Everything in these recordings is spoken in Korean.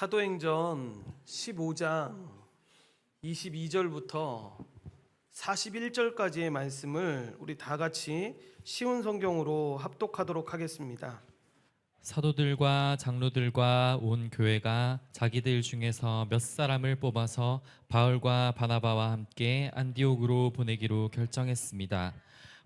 사도행전 15장 22절부터 41절까지의 말씀을 우리 다 같이 쉬운 성경으로 합독하도록 하겠습니다. 사도들과 장로들과 온 교회가 자기들 중에서 몇 사람을 뽑아서 바울과 바나바와 함께 안디옥으로 보내기로 결정했습니다.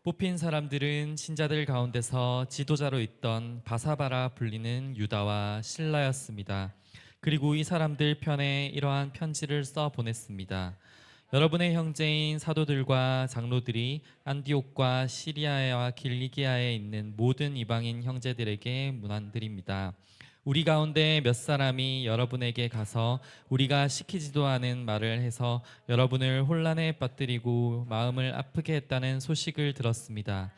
뽑힌 사람들은 신자들 가운데서 지도자로 있던 바사바라 불리는 유다와 실라였습니다. 그리고 이 사람들 편에 이러한 편지를 써 보냈습니다. 여러분의 형제인 사도들과 장로들이 안디옥과 시리아와 길리기아에 있는 모든 이방인 형제들에게 문안드립니다. 우리 가운데 몇 사람이 여러분에게 가서 우리가 시키지도 않은 말을 해서 여러분을 혼란에 빠뜨리고 마음을 아프게 했다는 소식을 들었습니다.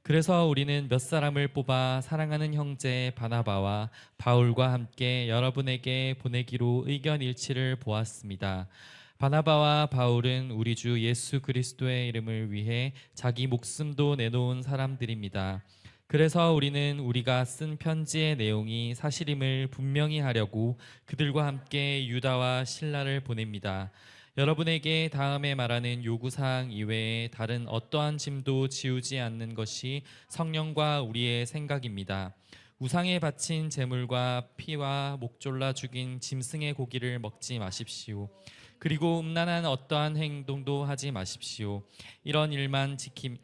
그래서 우리는 몇 사람을 뽑아 사랑하는 형제 바나바와 바울과 함께 여러분에게 보내기로 의견 일치를 보았습니다. 바나바와 바울은 우리 주 예수 그리스도의 이름을 위해 자기 목숨도 내놓은 사람들입니다. 그래서 우리는 우리가 쓴 편지의 내용이 사실임을 분명히 하려고 그들과 함께 유다와 실라를 보냅니다. 여러분에게 다음에 말하는 요구사항 이외에 다른 어떠한 짐도 지우지 않는 것이 성령과 우리의 생각입니다. 우상에 바친 제물과 피와 목졸라 죽인 짐승의 고기를 먹지 마십시오. 그리고 음란한 어떠한 행동도 하지 마십시오. 이런 일만 지킬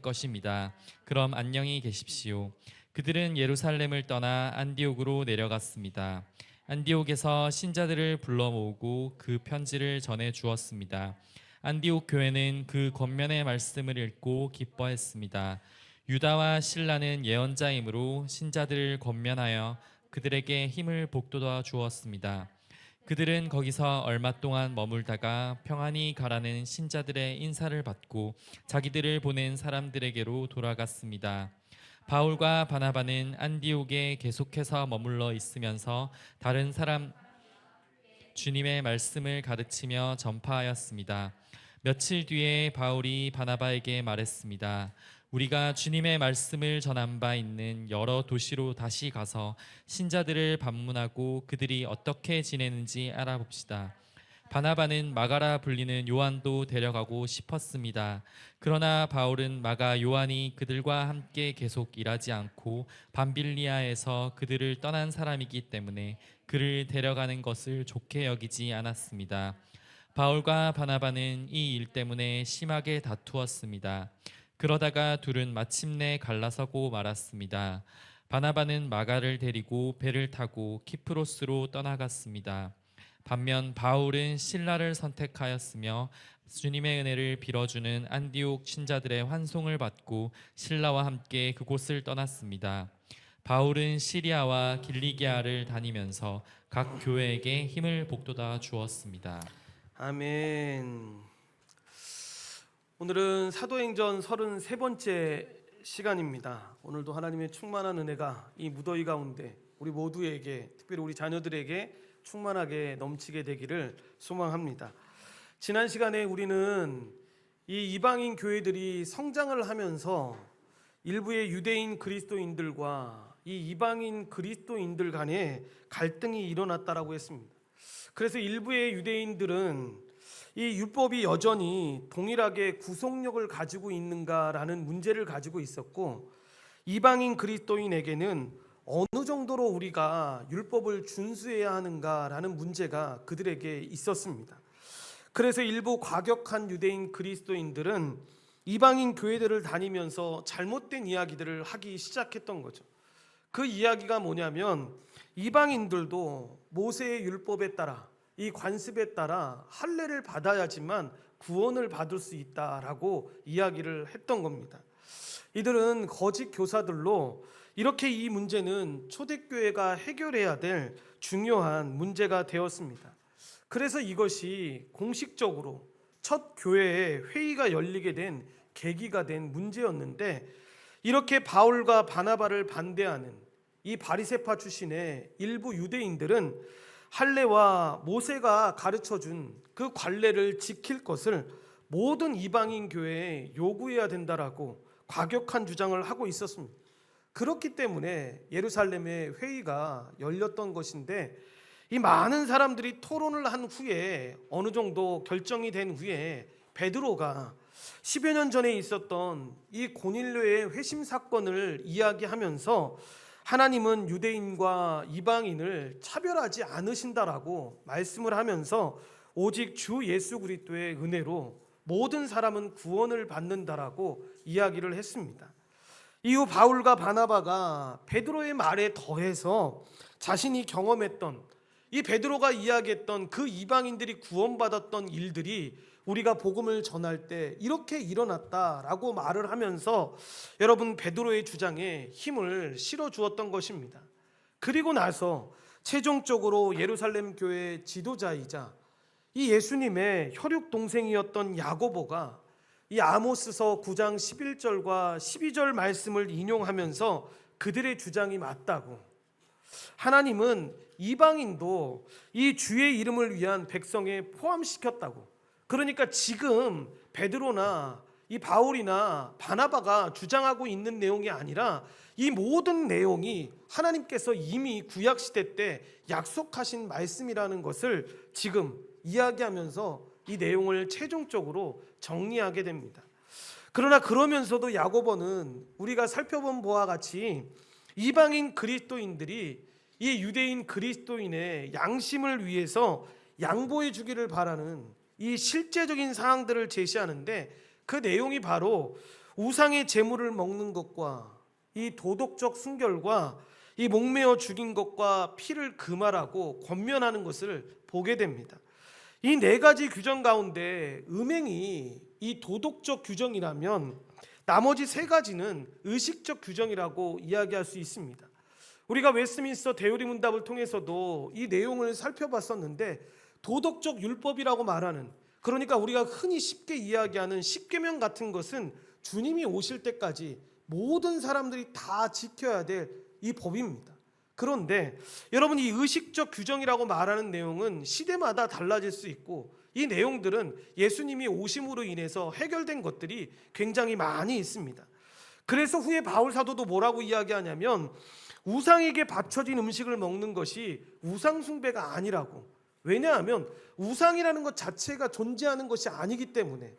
것입니다. 그럼 안녕히 계십시오. 그들은 예루살렘을 떠나 안디옥으로 내려갔습니다. 안디옥에서 신자들을 불러 모으고 그 편지를 전해 주었습니다. 안디옥 교회는 그 겉면의 말씀을 읽고 기뻐했습니다. 유다와 실라는 예언자이므로 신자들을 권면하여 그들에게 힘을 북돋아 주었습니다. 그들은 거기서 얼마 동안 머물다가 평안히 가라는 신자들의 인사를 받고 자기들을 보낸 사람들에게로 돌아갔습니다. 바울과 바나바는 안디옥에 계속해서 머물러 있으면서 다른 사람 주님의 말씀을 가르치며 전파하였습니다. 며칠 뒤에 바울이 바나바에게 말했습니다. 우리가 주님의 말씀을 전한 바 있는 여러 도시로 다시 가서 신자들을 방문하고 그들이 어떻게 지내는지 알아봅시다. 바나바는 마가라 불리는 요한도 데려가고 싶었습니다. 그러나 바울은 마가 요한이 그들과 함께 계속 일하지 않고 밤빌리아에서 그들을 떠난 사람이기 때문에 그를 데려가는 것을 좋게 여기지 않았습니다. 바울과 바나바는 이 일 때문에 심하게 다투었습니다. 그러다가 둘은 마침내 갈라서고 말았습니다. 바나바는 마가를 데리고 배를 타고 키프로스로 떠나갔습니다. 반면 바울은 실라를 선택하였으며 주님의 은혜를 빌어주는 안디옥 신자들의 환송을 받고 실라와 함께 그곳을 떠났습니다. 바울은 시리아와 길리기아를 다니면서 각 교회에게 힘을 북돋아 주었습니다. 아멘. 오늘은 사도행전 33번째 시간입니다. 오늘도 하나님의 충만한 은혜가 이 무더위 가운데 우리 모두에게, 특별히 우리 자녀들에게 충만하게 넘치게 되기를 소망합니다. 지난 시간에 우리는 이 이방인 교회들이 성장을 하면서 일부의 유대인 그리스도인들과 이 이방인 그리스도인들 간에 갈등이 일어났다라고 했습니다. 그래서 일부의 유대인들은 이 율법이 여전히 동일하게 구속력을 가지고 있는가라는 문제를 가지고 있었고, 이방인 그리스도인에게는 어느 정도로 우리가 율법을 준수해야 하는가라는 문제가 그들에게 있었습니다. 그래서 일부 과격한 유대인 그리스도인들은 이방인 교회들을 다니면서 잘못된 이야기들을 하기 시작했던 거죠. 그 이야기가 뭐냐면 이방인들도 모세의 율법에 따라 이 관습에 따라 할례를 받아야지만 구원을 받을 수 있다라고 이야기를 했던 겁니다. 이들은 거짓 교사들로 이렇게 이 문제는 초대교회가 해결해야 될 중요한 문제가 되었습니다. 그래서 이것이 공식적으로 첫 교회에 회의가 열리게 된 계기가 된 문제였는데, 이렇게 바울과 바나바를 반대하는 이 바리새파 출신의 일부 유대인들은 할례와 모세가 가르쳐준 그 관례를 지킬 것을 모든 이방인 교회에 요구해야 된다라고 과격한 주장을 하고 있었습니다. 그렇기 때문에 예루살렘에 회의가 열렸던 것인데, 이 많은 사람들이 토론을 한 후에 어느 정도 결정이 된 후에 베드로가 10여 년 전에 있었던 이 고넬료의 회심 사건을 이야기하면서 하나님은 유대인과 이방인을 차별하지 않으신다라고 말씀을 하면서 오직 주 예수 그리스도의 은혜로 모든 사람은 구원을 받는다라고 이야기를 했습니다. 이후 바울과 바나바가 베드로의 말에 더해서 자신이 경험했던 이 베드로가 이야기했던 그 이방인들이 구원받았던 일들이 우리가 복음을 전할 때 이렇게 일어났다라고 말을 하면서 여러분 베드로의 주장에 힘을 실어 주었던 것입니다. 그리고 나서 최종적으로 예루살렘 교회의 지도자이자 이 예수님의 혈육 동생이었던 야고보가 이 아모스서 9장 11절과 12절 말씀을 인용하면서 그들의 주장이 맞다고, 하나님은 이방인도 이 주의 이름을 위한 백성에 포함시켰다고, 그러니까 지금 베드로나 이 바울이나 바나바가 주장하고 있는 내용이 아니라 이 모든 내용이 하나님께서 이미 구약시대 때 약속하신 말씀이라는 것을 지금 이야기하면서 이 내용을 최종적으로 정리하게 됩니다. 그러나 그러면서도 야고보는 우리가 살펴본 바와 같이 이방인 그리스도인들이 이 유대인 그리스도인의 양심을 위해서 양보해 주기를 바라는 이 실제적인 사항들을 제시하는데, 그 내용이 바로 우상의 제물을 먹는 것과 이 도덕적 순결과 이 목매어 죽인 것과 피를 금하라고 권면하는 것을 보게 됩니다. 이 네 가지 규정 가운데 음행이 이 도덕적 규정이라면 나머지 세 가지는 의식적 규정이라고 이야기할 수 있습니다. 우리가 웨스트민스터 대요리 문답을 통해서도 이 내용을 살펴봤었는데, 도덕적 율법이라고 말하는, 그러니까 우리가 흔히 쉽게 이야기하는 십계명 같은 것은 주님이 오실 때까지 모든 사람들이 다 지켜야 될 이 법입니다. 그런데 여러분, 이 의식적 규정이라고 말하는 내용은 시대마다 달라질 수 있고, 이 내용들은 예수님이 오심으로 인해서 해결된 것들이 굉장히 많이 있습니다. 그래서 후에 바울 사도도 뭐라고 이야기하냐면 우상에게 바쳐진 음식을 먹는 것이 우상 숭배가 아니라고. 왜냐하면 우상이라는 것 자체가 존재하는 것이 아니기 때문에,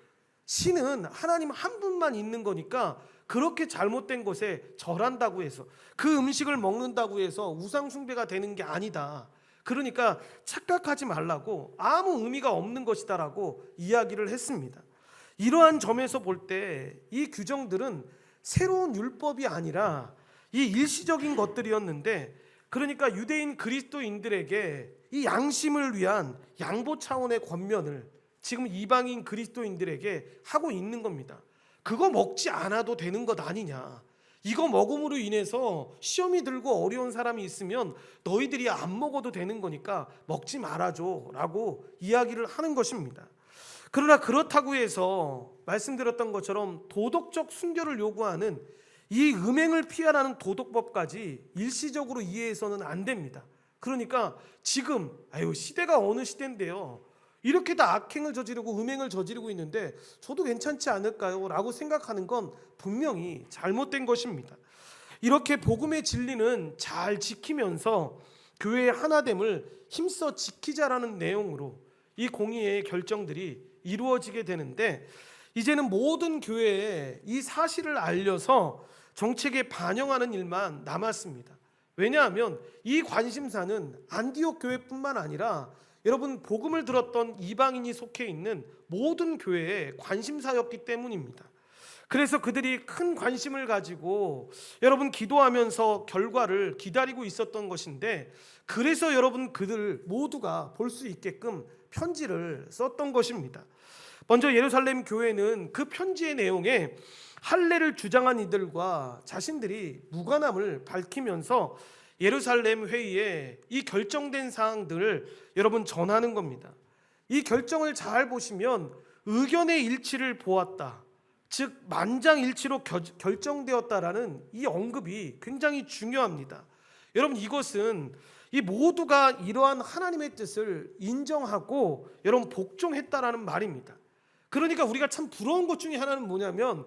신은 하나님 한 분만 있는 거니까 그렇게 잘못된 것에 절한다고 해서 그 음식을 먹는다고 해서 우상 숭배가 되는 게 아니다. 그러니까 착각하지 말라고, 아무 의미가 없는 것이다라고 이야기를 했습니다. 이러한 점에서 볼 때 이 규정들은 새로운 율법이 아니라 이 일시적인 것들이었는데, 그러니까 유대인 그리스도인들에게 이 양심을 위한 양보 차원의 권면을 지금 이방인 그리스도인들에게 하고 있는 겁니다. 그거 먹지 않아도 되는 것 아니냐, 이거 먹음으로 인해서 시험이 들고 어려운 사람이 있으면 너희들이 안 먹어도 되는 거니까 먹지 말아줘 라고 이야기를 하는 것입니다. 그러나 그렇다고 해서 말씀드렸던 것처럼 도덕적 순결을 요구하는 이 음행을 피하라는 도덕법까지 일시적으로 이해해서는 안 됩니다. 그러니까 지금 시대가 어느 시대인데요, 이렇게 다 악행을 저지르고 음행을 저지르고 있는데 저도 괜찮지 않을까요? 라고 생각하는 건 분명히 잘못된 것입니다. 이렇게 복음의 진리는 잘 지키면서 교회의 하나됨을 힘써 지키자라는 내용으로 이 공의의 결정들이 이루어지게 되는데, 이제는 모든 교회에 이 사실을 알려서 정책에 반영하는 일만 남았습니다. 왜냐하면 이 관심사는 안디옥 교회뿐만 아니라 여러분 복음을 들었던 이방인이 속해 있는 모든 교회의 관심사였기 때문입니다. 그래서 그들이 큰 관심을 가지고 여러분 기도하면서 결과를 기다리고 있었던 것인데, 그래서 여러분 그들 모두가 볼 수 있게끔 편지를 썼던 것입니다. 먼저 예루살렘 교회는 그 편지의 내용에 할례를 주장한 이들과 자신들이 무관함을 밝히면서 예루살렘 회의에 이 결정된 사항들을 여러분 전하는 겁니다. 이 결정을 잘 보시면 의견의 일치를 보았다, 즉 만장일치로 결정되었다라는 이 언급이 굉장히 중요합니다. 여러분, 이것은 이 모두가 이러한 하나님의 뜻을 인정하고 여러분 복종했다라는 말입니다. 그러니까 우리가 참 부러운 것 중에 하나는 뭐냐면,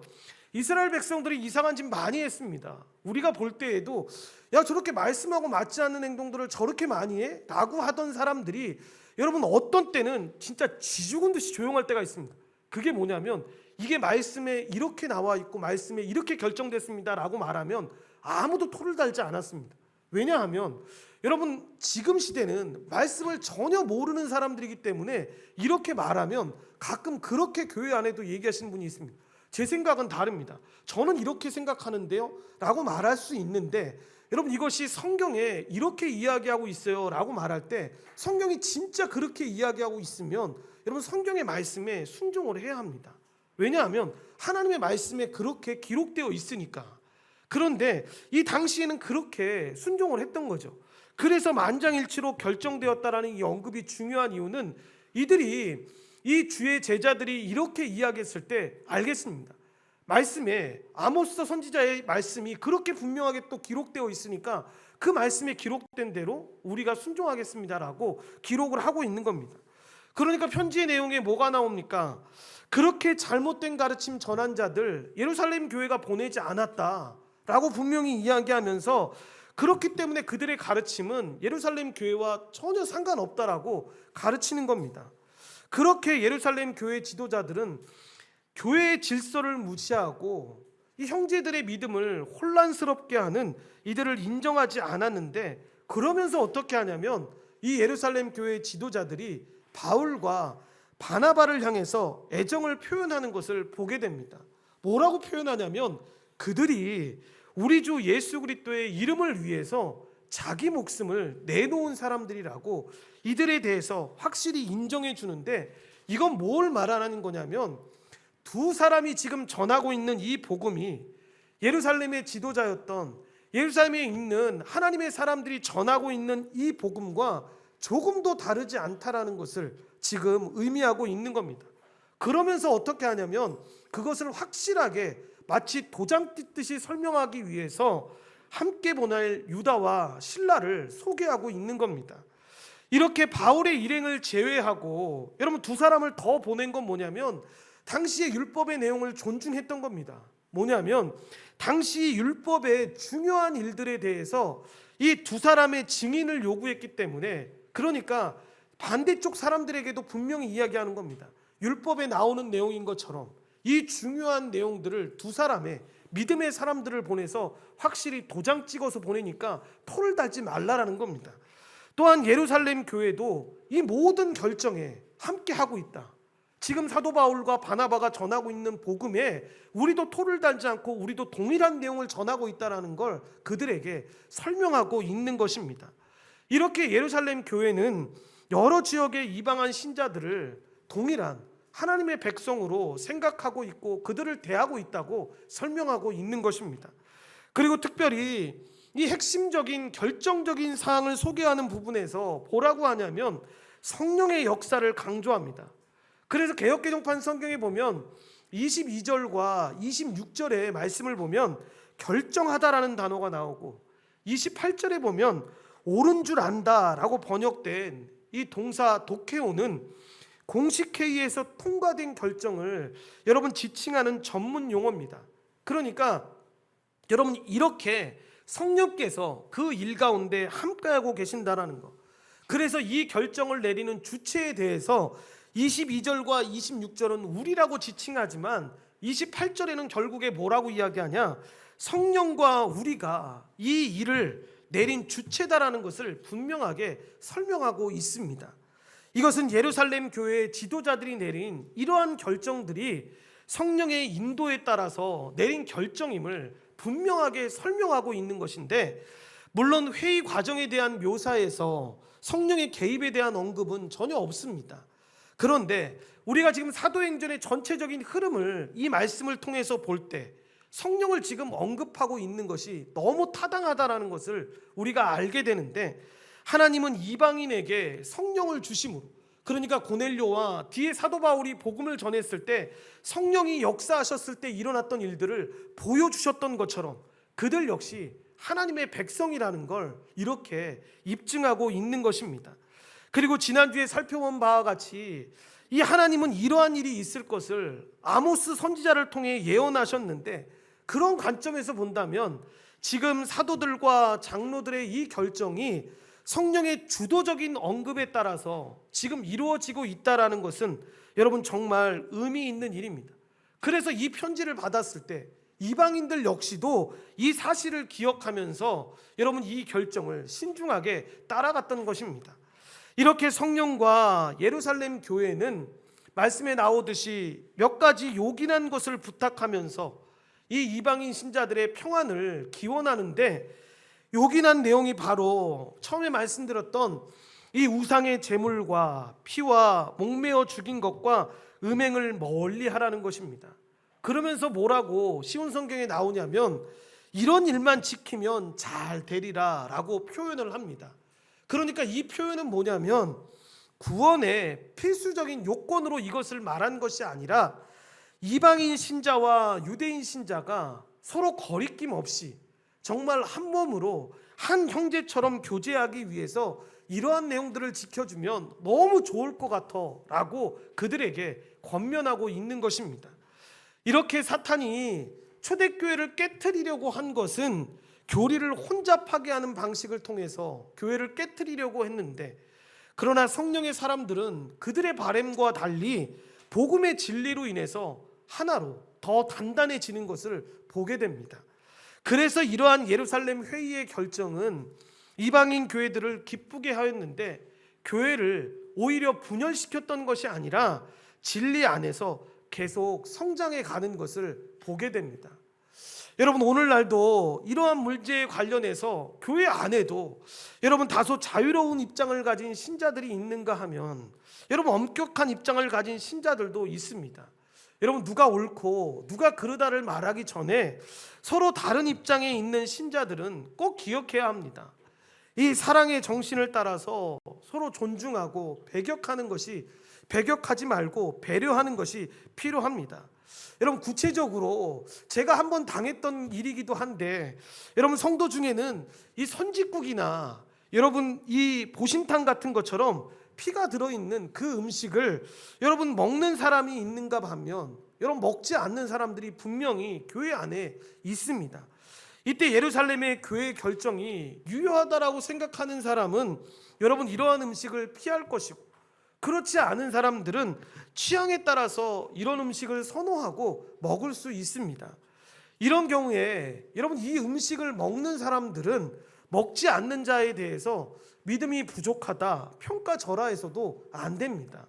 이스라엘 백성들이 이상한 짓 많이 했습니다. 우리가 볼 때에도 야, 저렇게 말씀하고 맞지 않는 행동들을 저렇게 많이 해? 라고 하던 사람들이 여러분 어떤 때는 진짜 쥐죽은 듯이 조용할 때가 있습니다. 그게 뭐냐면 이게 말씀에 이렇게 나와 있고 말씀에 이렇게 결정됐습니다 라고 말하면 아무도 토를 달지 않았습니다. 왜냐하면 여러분 지금 시대는 말씀을 전혀 모르는 사람들이기 때문에 이렇게 말하면 가끔 그렇게 교회 안에도 얘기하시는 분이 있습니다. 제 생각은 다릅니다. 저는 이렇게 생각하는데요 라고 말할 수 있는데, 여러분 이것이 성경에 이렇게 이야기하고 있어요 라고 말할 때 성경이 진짜 그렇게 이야기하고 있으면 여러분 성경의 말씀에 순종을 해야 합니다. 왜냐하면 하나님의 말씀에 그렇게 기록되어 있으니까. 그런데 이 당시에는 그렇게 순종을 했던 거죠. 그래서 만장일치로 결정되었다라는 이 언급이 중요한 이유는 이들이 이 주의 제자들이 이렇게 이야기했을 때 알겠습니다. 말씀에 아모스 선지자의 말씀이 그렇게 분명하게 또 기록되어 있으니까 그 말씀에 기록된 대로 우리가 순종하겠습니다라고 기록을 하고 있는 겁니다. 그러니까 편지의 내용에 뭐가 나옵니까? 그렇게 잘못된 가르침 전한 자들 예루살렘 교회가 보내지 않았다라고 분명히 이야기하면서 그렇기 때문에 그들의 가르침은 예루살렘 교회와 전혀 상관없다라고 가르치는 겁니다. 그렇게 예루살렘 교회 지도자들은 교회의 질서를 무시하고 이 형제들의 믿음을 혼란스럽게 하는 이들을 인정하지 않았는데, 그러면서 어떻게 하냐면 이 예루살렘 교회 지도자들이 바울과 바나바를 향해서 애정을 표현하는 것을 보게 됩니다. 뭐라고 표현하냐면 그들이 우리 주 예수 그리스도의 이름을 위해서 자기 목숨을 내놓은 사람들이라고 이들에 대해서 확실히 인정해 주는데, 이건 뭘 말하는 거냐면 두 사람이 지금 전하고 있는 이 복음이 예루살렘의 지도자였던 예루살렘에 있는 하나님의 사람들이 전하고 있는 이 복음과 조금도 다르지 않다라는 것을 지금 의미하고 있는 겁니다. 그러면서 어떻게 하냐면 그것을 확실하게 마치 도장 찢듯이 설명하기 위해서 함께 보낼 유다와 실라를 소개하고 있는 겁니다. 이렇게 바울의 일행을 제외하고 여러분 두 사람을 더 보낸 건 뭐냐면 당시의 율법의 내용을 존중했던 겁니다. 뭐냐면 당시 율법의 중요한 일들에 대해서 이 두 사람의 증인을 요구했기 때문에, 그러니까 반대쪽 사람들에게도 분명히 이야기하는 겁니다. 율법에 나오는 내용인 것처럼 이 중요한 내용들을 두 사람의 믿음의 사람들을 보내서 확실히 도장 찍어서 보내니까 토를 달지 말라라는 겁니다. 또한 예루살렘 교회도 이 모든 결정에 함께 하고 있다. 지금 사도 바울과 바나바가 전하고 있는 복음에 우리도 토를 달지 않고 우리도 동일한 내용을 전하고 있다는 걸 그들에게 설명하고 있는 것입니다. 이렇게 예루살렘 교회는 여러 지역의 이방한 신자들을 동일한 하나님의 백성으로 생각하고 있고 그들을 대하고 있다고 설명하고 있는 것입니다. 그리고 특별히 이 핵심적인 결정적인 사항을 소개하는 부분에서 뭐라고 하냐면 성령의 역사를 강조합니다. 그래서 개역개정판 성경에 보면 22절과 26절의 말씀을 보면 결정하다라는 단어가 나오고 28절에 보면 옳은 줄 안다라고 번역된 이 동사 도케오는 공식 회의에서 통과된 결정을 여러분 지칭하는 전문 용어입니다. 그러니까 여러분 이렇게 성령께서 그 일 가운데 함께하고 계신다라는 거. 그래서 이 결정을 내리는 주체에 대해서 22절과 26절은 우리라고 지칭하지만 28절에는 결국에 뭐라고 이야기하냐? 성령과 우리가 이 일을 내린 주체다라는 것을 분명하게 설명하고 있습니다. 이것은 예루살렘 교회의 지도자들이 내린 이러한 결정들이 성령의 인도에 따라서 내린 결정임을 분명하게 설명하고 있는 것인데, 물론 회의 과정에 대한 묘사에서 성령의 개입에 대한 언급은 전혀 없습니다. 그런데 우리가 지금 사도행전의 전체적인 흐름을 이 말씀을 통해서 볼 때 성령을 지금 언급하고 있는 것이 너무 타당하다라는 것을 우리가 알게 되는데, 하나님은 이방인에게 성령을 주심으로, 그러니까 고넬료와 뒤에 사도 바울이 복음을 전했을 때 성령이 역사하셨을 때 일어났던 일들을 보여주셨던 것처럼 그들 역시 하나님의 백성이라는 걸 이렇게 입증하고 있는 것입니다. 그리고 지난주에 살펴본 바와 같이 이 하나님은 이러한 일이 있을 것을 아모스 선지자를 통해 예언하셨는데, 그런 관점에서 본다면 지금 사도들과 장로들의 이 결정이 성령의 주도적인 언급에 따라서 지금 이루어지고 있다라는 것은 여러분 정말 의미 있는 일입니다. 그래서 이 편지를 받았을 때 이방인들 역시도 이 사실을 기억하면서 여러분 이 결정을 신중하게 따라갔던 것입니다. 이렇게 성령과 예루살렘 교회는 말씀에 나오듯이 몇 가지 요긴한 것을 부탁하면서 이 이방인 신자들의 평안을 기원하는데, 요긴한 내용이 바로 처음에 말씀드렸던 이 우상의 제물과 피와 목매어 죽인 것과 음행을 멀리 하라는 것입니다. 그러면서 뭐라고 쉬운 성경에 나오냐면 이런 일만 지키면 잘 되리라 라고 표현을 합니다. 그러니까 이 표현은 뭐냐면 구원의 필수적인 요건으로 이것을 말한 것이 아니라 이방인 신자와 유대인 신자가 서로 거리낌 없이 정말 한 몸으로 한 형제처럼 교제하기 위해서 이러한 내용들을 지켜주면 너무 좋을 것 같아 라고 그들에게 권면하고 있는 것입니다. 이렇게 사탄이 초대교회를 깨트리려고 한 것은 교리를 혼잡하게 하는 방식을 통해서 교회를 깨트리려고 했는데, 그러나 성령의 사람들은 그들의 바램과 달리 복음의 진리로 인해서 하나로 더 단단해지는 것을 보게 됩니다. 그래서 이러한 예루살렘 회의의 결정은 이방인 교회들을 기쁘게 하였는데, 교회를 오히려 분열시켰던 것이 아니라 진리 안에서 계속 성장해 가는 것을 보게 됩니다. 여러분, 오늘날도 이러한 문제에 관련해서 교회 안에도 여러분 다소 자유로운 입장을 가진 신자들이 있는가 하면 여러분 엄격한 입장을 가진 신자들도 있습니다. 여러분, 누가 옳고 누가 그르다를 말하기 전에 서로 다른 입장에 있는 신자들은 꼭 기억해야 합니다. 이 사랑의 정신을 따라서 서로 존중하고 배격하지 말고 배려하는 것이 필요합니다. 여러분, 구체적으로 제가 한번 당했던 일이기도 한데, 여러분 성도 중에는 이 선짓국이나 여러분 이 보신탕 같은 것처럼 피가 들어있는 그 음식을 여러분 먹는 사람이 있는가 하면 여러분 먹지 않는 사람들이 분명히 교회 안에 있습니다. 이때 예루살렘의 교회 결정이 유효하다라고 생각하는 사람은 여러분 이러한 음식을 피할 것이고, 그렇지 않은 사람들은 취향에 따라서 이런 음식을 선호하고 먹을 수 있습니다. 이런 경우에 여러분 이 음식을 먹는 사람들은 먹지 않는 자에 대해서 믿음이 부족하다, 평가절하해서도 안 됩니다.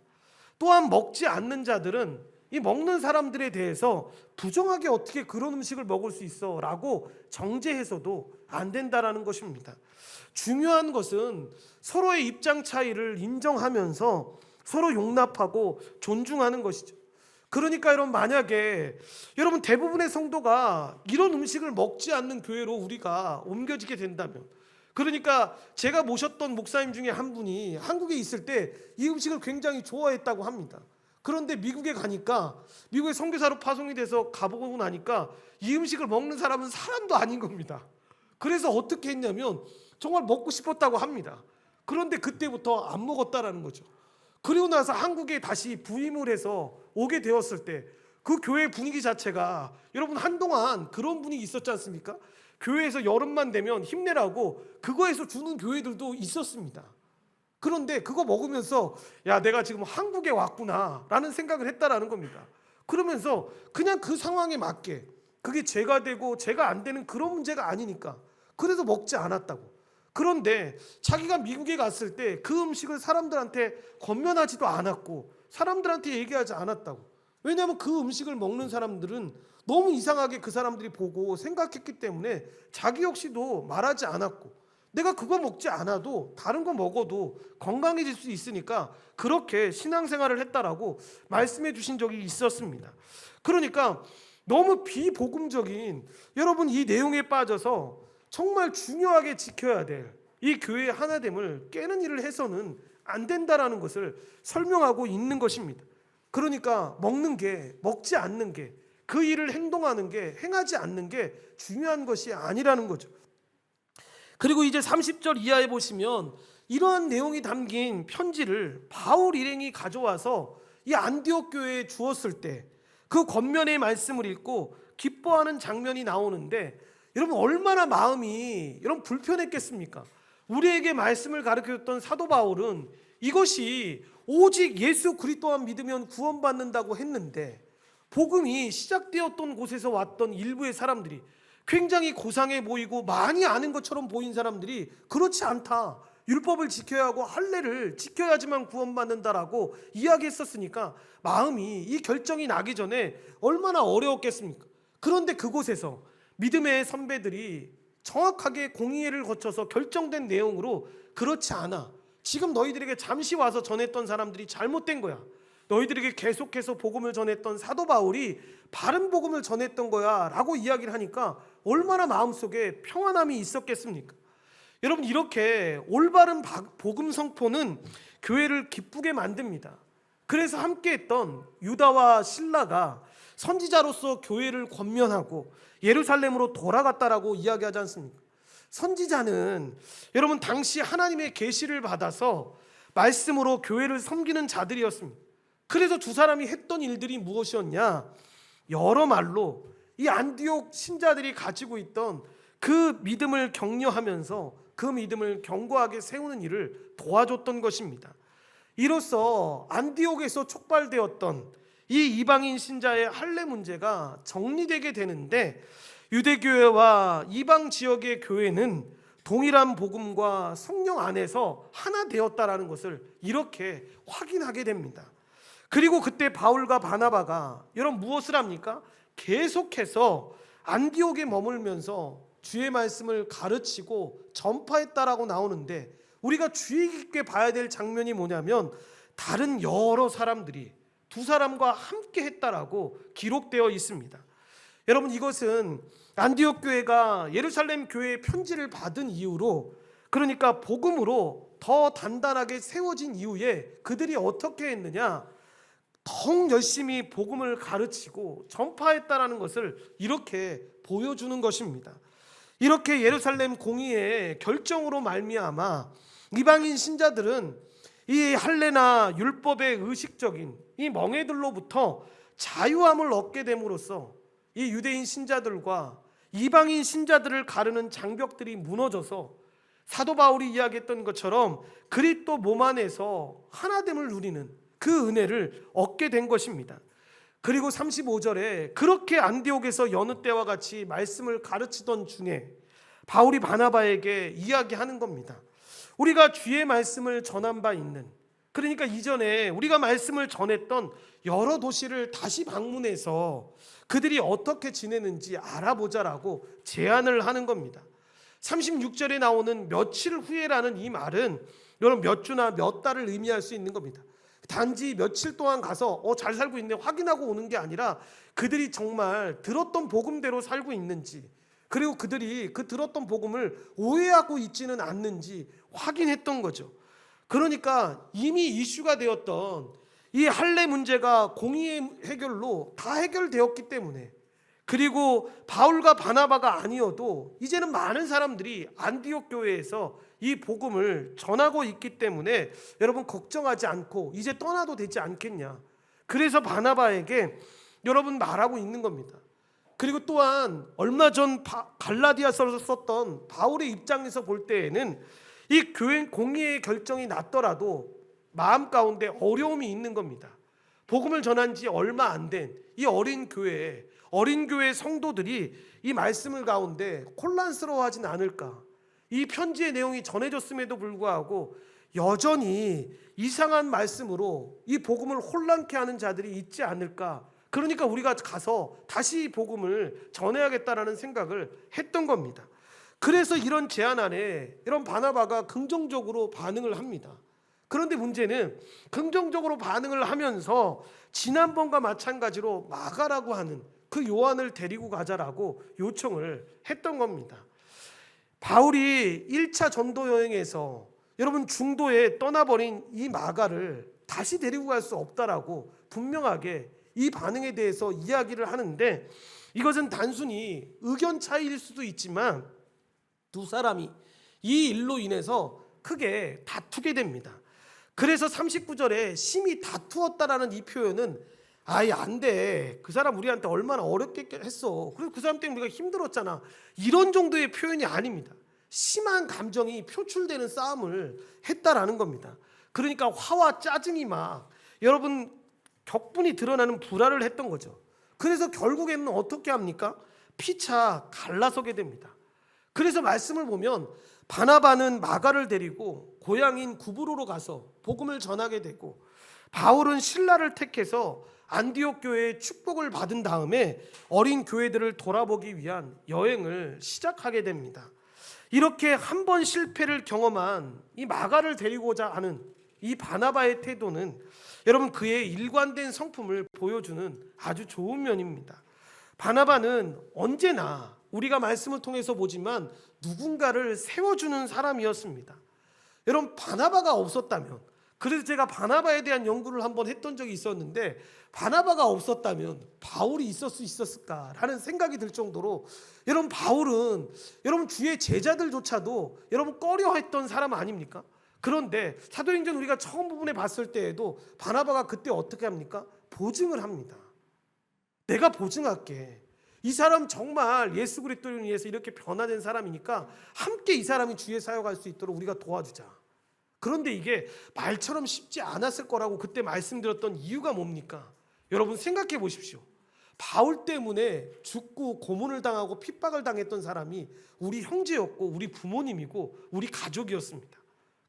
또한 먹지 않는 자들은 이 먹는 사람들에 대해서 부정하게 어떻게 그런 음식을 먹을 수 있어 라고 정죄해서도 안 된다라는 것입니다. 중요한 것은 서로의 입장 차이를 인정하면서 서로 용납하고 존중하는 것이죠. 그러니까 여러분, 만약에 여러분 대부분의 성도가 이런 음식을 먹지 않는 교회로 우리가 옮겨지게 된다면, 그러니까 제가 모셨던 목사님 중에 한 분이 한국에 있을 때 이 음식을 굉장히 좋아했다고 합니다. 그런데 미국에 가니까, 미국에 선교사로 파송이 돼서 가보고 나니까 이 음식을 먹는 사람은 사람도 아닌 겁니다. 그래서 어떻게 했냐면 정말 먹고 싶었다고 합니다. 그런데 그때부터 안 먹었다라는 거죠. 그리고 나서 한국에 다시 부임을 해서 오게 되었을 때 그 교회 분위기 자체가, 여러분 한동안 그런 분위기 있었지 않습니까? 교회에서 여름만 되면 힘내라고 그거에서 주는 교회들도 있었습니다. 그런데 그거 먹으면서 야, 내가 지금 한국에 왔구나 라는 생각을 했다라는 겁니다. 그러면서 그냥 그 상황에 맞게, 그게 죄가 되고 죄가 안 되는 그런 문제가 아니니까 그래서 먹지 않았다고. 그런데 자기가 미국에 갔을 때 그 음식을 사람들한테 권면하지도 않았고 사람들한테 얘기하지 않았다고. 왜냐하면 그 음식을 먹는 사람들은 너무 이상하게 그 사람들이 보고 생각했기 때문에 자기 역시도 말하지 않았고, 내가 그거 먹지 않아도 다른 거 먹어도 건강해질 수 있으니까 그렇게 신앙생활을 했다라고 말씀해 주신 적이 있었습니다. 그러니까 너무 비복음적인 여러분 이 내용에 빠져서 정말 중요하게 지켜야 될 이 교회의 하나됨을 깨는 일을 해서는 안 된다라는 것을 설명하고 있는 것입니다. 그러니까 먹는 게, 먹지 않는 게, 그 일을 행동하는 게, 행하지 않는 게 중요한 것이 아니라는 거죠. 그리고 이제 30절 이하에 보시면 이러한 내용이 담긴 편지를 바울 일행이 가져와서 이 안디옥 교회에 주었을 때 그 권면의 말씀을 읽고 기뻐하는 장면이 나오는데, 여러분 얼마나 마음이 여러분 불편했겠습니까? 우리에게 말씀을 가르쳐줬던 사도 바울은 이것이 오직 예수 그리스도만 믿으면 구원받는다고 했는데, 복음이 시작되었던 곳에서 왔던 일부의 사람들이 굉장히 고상해 보이고 많이 아는 것처럼 보인 사람들이 그렇지 않다, 율법을 지켜야 하고 할례를 지켜야지만 구원받는다라고 이야기했었으니까 마음이, 이 결정이 나기 전에 얼마나 어려웠겠습니까? 그런데 그곳에서 믿음의 선배들이 정확하게 공의회를 거쳐서 결정된 내용으로, 그렇지 않아, 지금 너희들에게 잠시 와서 전했던 사람들이 잘못된 거야, 너희들에게 계속해서 복음을 전했던 사도 바울이 바른 복음을 전했던 거야 라고 이야기를 하니까 얼마나 마음속에 평안함이 있었겠습니까? 여러분, 이렇게 올바른 복음 선포는 교회를 기쁘게 만듭니다. 그래서 함께했던 유다와 실라가 선지자로서 교회를 권면하고 예루살렘으로 돌아갔다라고 이야기하지 않습니까? 선지자는 여러분 당시 하나님의 계시를 받아서 말씀으로 교회를 섬기는 자들이었습니다. 그래서 두 사람이 했던 일들이 무엇이었냐? 여러 말로 이 안디옥 신자들이 가지고 있던 그 믿음을 격려하면서 그 믿음을 견고하게 세우는 일을 도와줬던 것입니다. 이로써 안디옥에서 촉발되었던 이 이방인 신자의 할례 문제가 정리되게 되는데, 유대교회와 이방 지역의 교회는 동일한 복음과 성령 안에서 하나 되었다라는 것을 이렇게 확인하게 됩니다. 그리고 그때 바울과 바나바가 여러분 무엇을 합니까? 계속해서 안디옥에 머물면서 주의 말씀을 가르치고 전파했다라고 나오는데, 우리가 주의 깊게 봐야 될 장면이 뭐냐면, 다른 여러 사람들이 두 사람과 함께 했다라고 기록되어 있습니다. 여러분, 이것은 안디옥 교회가 예루살렘 교회의 편지를 받은 이후로, 그러니까 복음으로 더 단단하게 세워진 이후에 그들이 어떻게 했느냐, 더욱 열심히 복음을 가르치고 전파했다라는 것을 이렇게 보여주는 것입니다. 이렇게 예루살렘 공의회의 결정으로 말미암아 이방인 신자들은 이 할례나 율법의 의식적인 이 멍에들로부터 자유함을 얻게 됨으로써 이 유대인 신자들과 이방인 신자들을 가르는 장벽들이 무너져서 사도 바울이 이야기했던 것처럼 그리스도 몸 안에서 하나됨을 누리는 그 은혜를 얻게 된 것입니다. 그리고 35절에 그렇게 안디옥에서 여느 때와 같이 말씀을 가르치던 중에 바울이 바나바에게 이야기하는 겁니다. 우리가 주의 말씀을 전한 바 있는, 그러니까 이전에 우리가 말씀을 전했던 여러 도시를 다시 방문해서 그들이 어떻게 지내는지 알아보자라고 제안을 하는 겁니다. 36절에 나오는 며칠 후에라는 이 말은 여러분 몇 주나 몇 달을 의미할 수 있는 겁니다. 단지 며칠 동안 가서 잘 살고 있네 확인하고 오는 게 아니라 그들이 정말 들었던 복음대로 살고 있는지, 그리고 그들이 그 들었던 복음을 오해하고 있지는 않는지 확인했던 거죠. 그러니까 이미 이슈가 되었던 이 할례 문제가 공의의 해결로 다 해결되었기 때문에, 그리고 바울과 바나바가 아니어도 이제는 많은 사람들이 안디옥 교회에서 이 복음을 전하고 있기 때문에 여러분 걱정하지 않고 이제 떠나도 되지 않겠냐. 그래서 바나바에게 여러분 말하고 있는 겁니다. 그리고 또한 얼마 전 갈라디아서를 썼던 바울의 입장에서 볼 때에는 이 교회 공의의 결정이 났더라도 마음 가운데 어려움이 있는 겁니다. 복음을 전한 지 얼마 안 된 이 어린 교회 성도들이 이 말씀을 가운데 혼란스러워하진 않을까. 이 편지의 내용이 전해졌음에도 불구하고 여전히 이상한 말씀으로 이 복음을 혼란케 하는 자들이 있지 않을까. 그러니까 우리가 가서 다시 복음을 전해야겠다라는 생각을 했던 겁니다. 그래서 이런 제안 안에 이런 바나바가 긍정적으로 반응을 합니다. 그런데 문제는 긍정적으로 반응을 하면서 지난번과 마찬가지로 마가라고 하는 그 요한을 데리고 가자라고 요청을 했던 겁니다. 바울이 1차 전도 여행에서 여러분 중도에 떠나버린 이 마가를 다시 데리고 갈 수 없다라고 분명하게 이 반응에 대해서 이야기를 하는데, 이것은 단순히 의견 차이일 수도 있지만 두 사람이 이 일로 인해서 크게 다투게 됩니다. 그래서 39절에 심히 다투었다라는 이 표현은 아예 안 돼. 그 사람 우리한테 얼마나 어렵게 했어. 그리고 그 사람 때문에 우리가 힘들었잖아. 이런 정도의 표현이 아닙니다. 심한 감정이 표출되는 싸움을 했다라는 겁니다. 그러니까 화와 짜증이 막 여러분 격분이 드러나는 불화를 했던 거죠. 그래서 결국에는 어떻게 합니까? 피차 갈라서게 됩니다. 그래서 말씀을 보면 바나바는 마가를 데리고 고향인 구브로로 가서 복음을 전하게 되고, 바울은 신라를 택해서 안디옥 교회의 축복을 받은 다음에 어린 교회들을 돌아보기 위한 여행을 시작하게 됩니다. 이렇게 한 번 실패를 경험한 이 마가를 데리고자 하는 이 바나바의 태도는 여러분 그의 일관된 성품을 보여주는 아주 좋은 면입니다. 바나바는 언제나 우리가 말씀을 통해서 보지만 누군가를 세워주는 사람이었습니다. 여러분 바나바가 없었다면, 그래서 제가 바나바에 대한 연구를 한번 했던 적이 있었는데, 바나바가 없었다면 바울이 있을 수 있었을까라는 생각이 들 정도로, 여러분 바울은 여러분 주의 제자들조차도 여러분 꺼려했던 사람 아닙니까? 그런데 사도행전 우리가 처음 부분에 봤을 때에도 바나바가 그때 어떻게 합니까? 보증을 합니다. 내가 보증할게. 이 사람 정말 예수 그리스도를 위해서 이렇게 변화된 사람이니까 함께 이 사람이 주의 사역할 수 있도록 우리가 도와주자. 그런데 이게 말처럼 쉽지 않았을 거라고 그때 말씀드렸던 이유가 뭡니까? 여러분 생각해 보십시오. 바울 때문에 죽고 고문을 당하고 핍박을 당했던 사람이 우리 형제였고 우리 부모님이고 우리 가족이었습니다.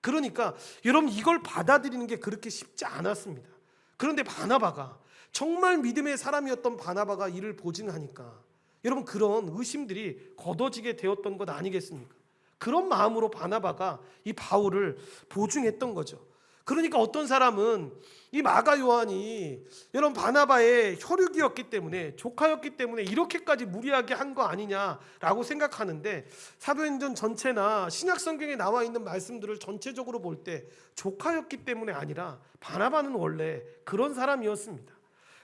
그러니까 여러분 이걸 받아들이는 게 그렇게 쉽지 않았습니다. 그런데 바나바가 정말 믿음의 사람이었던 바나바가 이를 보증하니까 여러분 그런 의심들이 걷어지게 되었던 것 아니겠습니까? 그런 마음으로 바나바가 이 바울을 보증했던 거죠. 그러니까 어떤 사람은 이 마가 요한이 여러분 바나바의 혈육이었기 때문에, 조카였기 때문에 이렇게까지 무리하게 한 거 아니냐라고 생각하는데, 사도행전 전체나 신약 성경에 나와 있는 말씀들을 전체적으로 볼 때 조카였기 때문에 아니라 바나바는 원래 그런 사람이었습니다.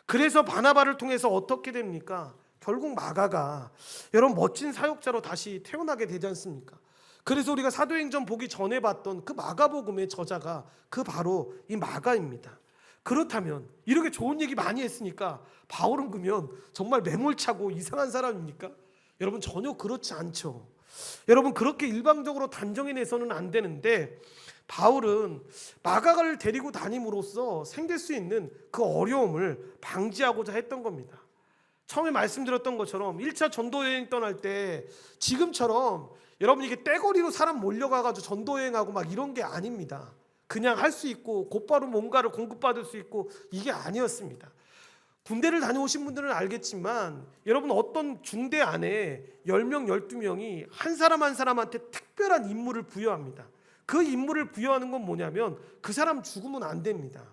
그래서 바나바를 통해서 어떻게 됩니까? 결국 마가가 여러분 멋진 사역자로 다시 태어나게 되지 않습니까? 그래서 우리가 사도행전 보기 전에 봤던 그 마가복음의 저자가 그 바로 이 마가입니다. 그렇다면 이렇게 좋은 얘기 많이 했으니까 바울은 그러면 정말 매몰차고 이상한 사람입니까? 여러분 전혀 그렇지 않죠. 여러분 그렇게 일방적으로 단정해내서는 안 되는데, 바울은 마가를 데리고 다님으로써 생길 수 있는 그 어려움을 방지하고자 했던 겁니다. 처음에 말씀드렸던 것처럼 1차 전도여행 떠날 때 지금처럼 여러분 이게 떼거리로 사람 몰려가가지고 전도여행하고 막 이런 게 아닙니다. 그냥 할 수 있고 곧바로 뭔가를 공급받을 수 있고 이게 아니었습니다. 군대를 다녀오신 분들은 알겠지만 여러분 어떤 중대 안에 10명, 12명이 한 사람 한 사람한테 특별한 임무를 부여합니다. 그 임무를 부여하는 건 뭐냐면 그 사람 죽으면 안 됩니다.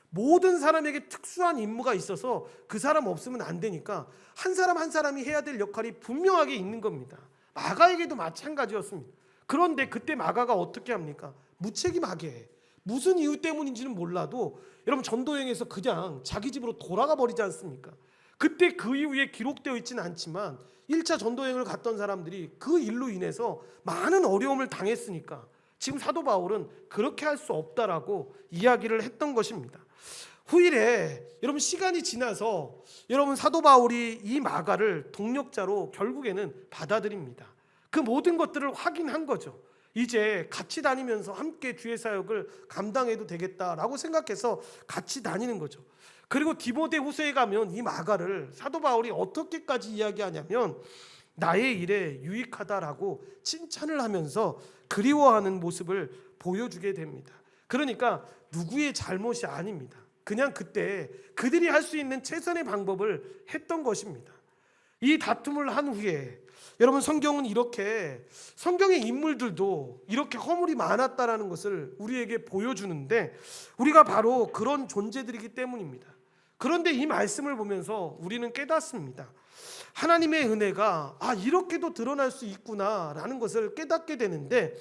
모든 사람에게 특수한 임무가 있어서 그 사람 없으면 안 되니까 한 사람 한 사람이 해야 될 역할이 분명하게 있는 겁니다. 마가에게도 마찬가지였습니다. 그런데 그때 마가가 어떻게 합니까? 무책임하게 무슨 이유 때문인지는 몰라도 여러분 전도여행에서 그냥 자기 집으로 돌아가 버리지 않습니까? 그때 그 이후에 기록되어 있지는 않지만 1차 전도여행을 갔던 사람들이 그 일로 인해서 많은 어려움을 당했으니까 지금 사도 바울은 그렇게 할 수 없다라고 이야기를 했던 것입니다. 후일에 여러분 시간이 지나서 여러분 사도 바울이 이 마가를 동력자로 결국에는 받아들입니다. 그 모든 것들을 확인한 거죠. 이제 같이 다니면서 함께 주의 사역을 감당해도 되겠다라고 생각해서 같이 다니는 거죠. 그리고 디모데후서에 가면 이 마가를 사도 바울이 어떻게까지 이야기하냐면 나의 일에 유익하다라고 칭찬을 하면서 그리워하는 모습을 보여주게 됩니다. 그러니까 누구의 잘못이 아닙니다. 그냥 그때 그들이 할 수 있는 최선의 방법을 했던 것입니다. 이 다툼을 한 후에 여러분 성경은 이렇게 성경의 인물들도 이렇게 허물이 많았다라는 것을 우리에게 보여주는데 우리가 바로 그런 존재들이기 때문입니다. 그런데 이 말씀을 보면서 우리는 깨닫습니다. 하나님의 은혜가 이렇게도 드러날 수 있구나라는 것을 깨닫게 되는데,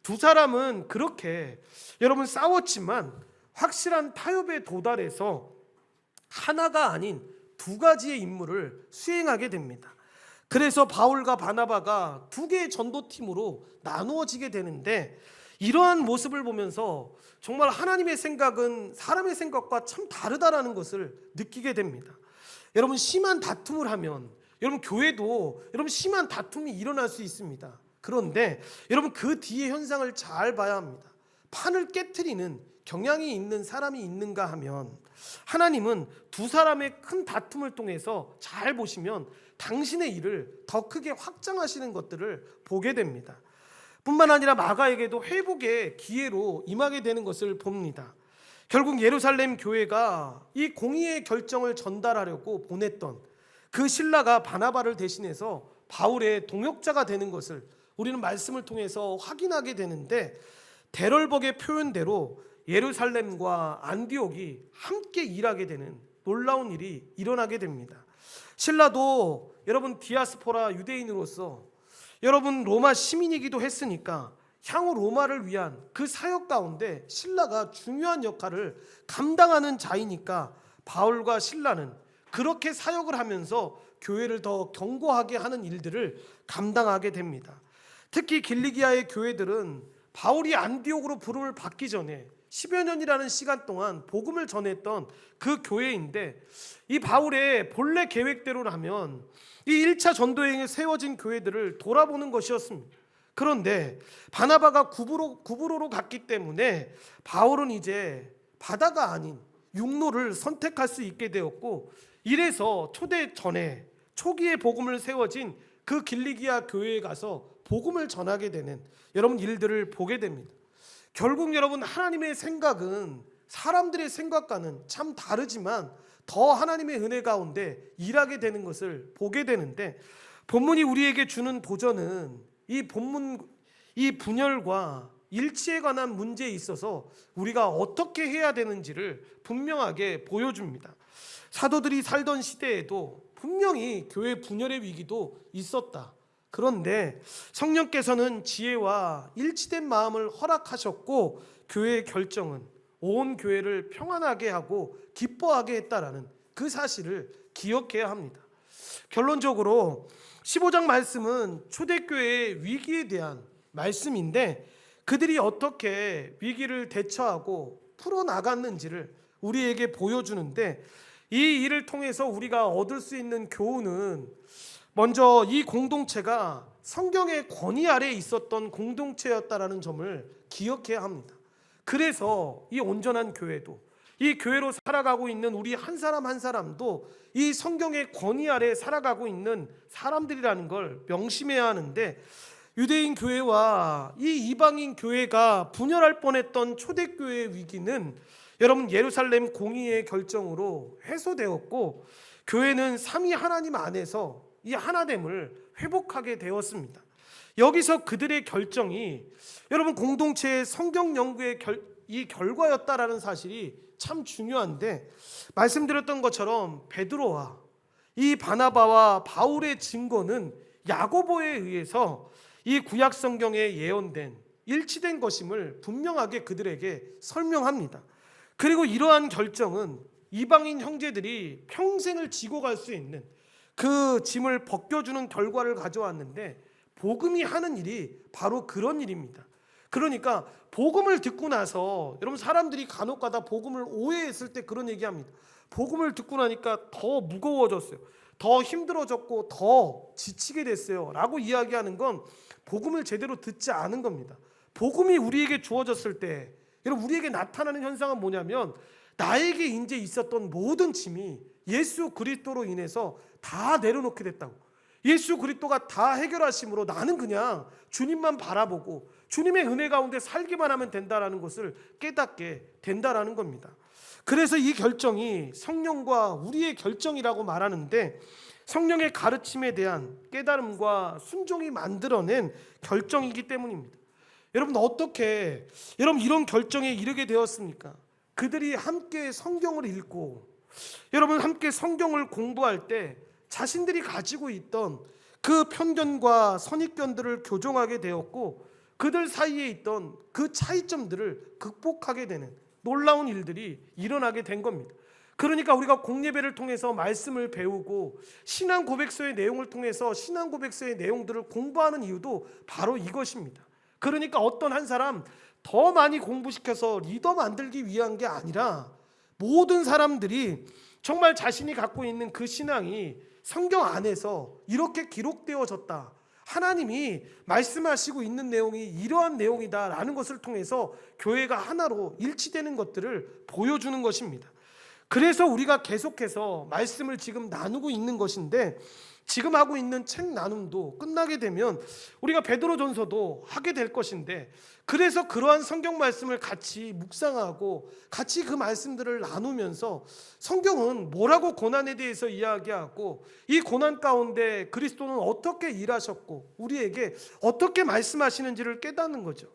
두 사람은 그렇게 여러분 싸웠지만 확실한 타협에 도달해서 하나가 아닌 두 가지의 임무를 수행하게 됩니다. 그래서 바울과 바나바가 두 개의 전도팀으로 나누어지게 되는데, 이러한 모습을 보면서 정말 하나님의 생각은 사람의 생각과 참 다르다라는 것을 느끼게 됩니다. 여러분, 심한 다툼을 하면 여러분 교회도 여러분 심한 다툼이 일어날 수 있습니다. 그런데 여러분 그 뒤의 현상을 잘 봐야 합니다. 판을 깨트리는 경향이 있는 사람이 있는가 하면 하나님은 두 사람의 큰 다툼을 통해서 잘 보시면 당신의 일을 더 크게 확장하시는 것들을 보게 됩니다. 뿐만 아니라 마가에게도 회복의 기회로 임하게 되는 것을 봅니다. 결국 예루살렘 교회가 이 공의의 결정을 전달하려고 보냈던 그 신라가 바나바를 대신해서 바울의 동역자가 되는 것을 우리는 말씀을 통해서 확인하게 되는데, 데럴벅의 표현대로 예루살렘과 안디옥이 함께 일하게 되는 놀라운 일이 일어나게 됩니다. 신라도 여러분 디아스포라 유대인으로서 여러분 로마 시민이기도 했으니까 향후 로마를 위한 그 사역 가운데 신라가 중요한 역할을 감당하는 자이니까 바울과 신라는 그렇게 사역을 하면서 교회를 더 견고하게 하는 일들을 감당하게 됩니다. 특히 길리기아의 교회들은 바울이 안디옥으로 부름을 받기 전에 10여 년이라는 시간 동안 복음을 전했던 그 교회인데, 이 바울의 본래 계획대로라면 이 1차 전도여행에 세워진 교회들을 돌아보는 것이었습니다. 그런데 바나바가 구브로로 갔기 때문에 바울은 이제 바다가 아닌 육로를 선택할 수 있게 되었고, 이래서 초대 전에 초기에 복음을 세워진 그 길리기아 교회에 가서 복음을 전하게 되는 여러분 일들을 보게 됩니다. 결국 여러분 하나님의 생각은 사람들의 생각과는 참 다르지만 더 하나님의 은혜 가운데 일하게 되는 것을 보게 되는데, 본문이 우리에게 주는 도전은 이 분열과 일치에 관한 문제에 있어서 우리가 어떻게 해야 되는지를 분명하게 보여줍니다. 사도들이 살던 시대에도 분명히 교회 분열의 위기도 있었다. 그런데 성령께서는 지혜와 일치된 마음을 허락하셨고, 교회의 결정은 온 교회를 평안하게 하고 기뻐하게 했다라는 그 사실을 기억해야 합니다. 결론적으로 15장 말씀은 초대교회의 위기에 대한 말씀인데, 그들이 어떻게 위기를 대처하고 풀어나갔는지를 우리에게 보여주는데, 이 일을 통해서 우리가 얻을 수 있는 교훈은 먼저 이 공동체가 성경의 권위 아래에 있었던 공동체였다라는 점을 기억해야 합니다. 그래서 이 온전한 교회도, 이 교회로 살아가고 있는 우리 한 사람 한 사람도 이 성경의 권위 아래에 살아가고 있는 사람들이라는 걸 명심해야 하는데, 유대인 교회와 이 이방인 교회가 분열할 뻔했던 초대교회의 위기는 여러분 예루살렘 공의의 결정으로 해소되었고, 교회는 삼위 하나님 안에서 이 하나됨을 회복하게 되었습니다. 여기서 그들의 결정이 여러분 공동체의 성경 연구의 이 결과였다라는 사실이 참 중요한데, 말씀드렸던 것처럼 베드로와 이 바나바와 바울의 증거는 야고보에 의해서 이 구약 성경에 예언된 일치된 것임을 분명하게 그들에게 설명합니다. 그리고 이러한 결정은 이방인 형제들이 평생을 지고 갈 수 있는 그 짐을 벗겨주는 결과를 가져왔는데, 복음이 하는 일이 바로 그런 일입니다. 그러니까 복음을 듣고 나서 여러분 사람들이 간혹가다 복음을 오해했을 때 그런 얘기합니다. 복음을 듣고 나니까 더 무거워졌어요, 더 힘들어졌고 더 지치게 됐어요 라고 이야기하는 건 복음을 제대로 듣지 않은 겁니다. 복음이 우리에게 주어졌을 때 여러분 우리에게 나타나는 현상은 뭐냐면, 나에게 이제 있었던 모든 짐이 예수 그리스도로 인해서 다 내려놓게 됐다고. 예수 그리스도가 다 해결하심으로 나는 그냥 주님만 바라보고 주님의 은혜 가운데 살기만 하면 된다라는 것을 깨닫게 된다라는 겁니다. 그래서 이 결정이 성령과 우리의 결정이라고 말하는데, 성령의 가르침에 대한 깨달음과 순종이 만들어낸 결정이기 때문입니다. 여러분 어떻게 여러분 이런 결정에 이르게 되었습니까? 그들이 함께 성경을 읽고 여러분 함께 성경을 공부할 때 자신들이 가지고 있던 그 편견과 선입견들을 교정하게 되었고, 그들 사이에 있던 그 차이점들을 극복하게 되는 놀라운 일들이 일어나게 된 겁니다. 그러니까 우리가 공예배를 통해서 말씀을 배우고 신앙 고백서의 내용을 통해서 신앙 고백서의 내용들을 공부하는 이유도 바로 이것입니다. 그러니까 어떤 한 사람 더 많이 공부시켜서 리더 만들기 위한 게 아니라 모든 사람들이 정말 자신이 갖고 있는 그 신앙이 성경 안에서 이렇게 기록되어졌다, 하나님이 말씀하시고 있는 내용이 이러한 내용이다라는 것을 통해서 교회가 하나로 일치되는 것들을 보여주는 것입니다. 그래서 우리가 계속해서 말씀을 지금 나누고 있는 것인데, 지금 하고 있는 책 나눔도 끝나게 되면 우리가 베드로전서도 하게 될 것인데, 그래서 그러한 성경 말씀을 같이 묵상하고 같이 그 말씀들을 나누면서 성경은 뭐라고 고난에 대해서 이야기하고, 이 고난 가운데 그리스도는 어떻게 일하셨고 우리에게 어떻게 말씀하시는지를 깨닫는 거죠.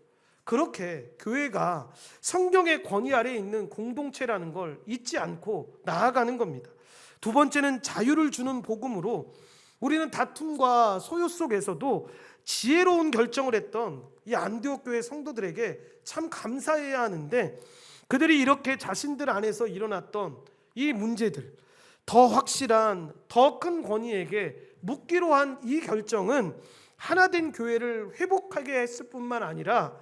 그렇게 교회가 성경의 권위 아래에 있는 공동체라는 걸 잊지 않고 나아가는 겁니다. 두 번째는 자유를 주는 복음으로 우리는 다툼과 소요 속에서도 지혜로운 결정을 했던 이 안디옥 교회 성도들에게 참 감사해야 하는데, 그들이 이렇게 자신들 안에서 일어났던 이 문제들, 더 확실한 더 큰 권위에게 묻기로 한 이 결정은 하나된 교회를 회복하게 했을 뿐만 아니라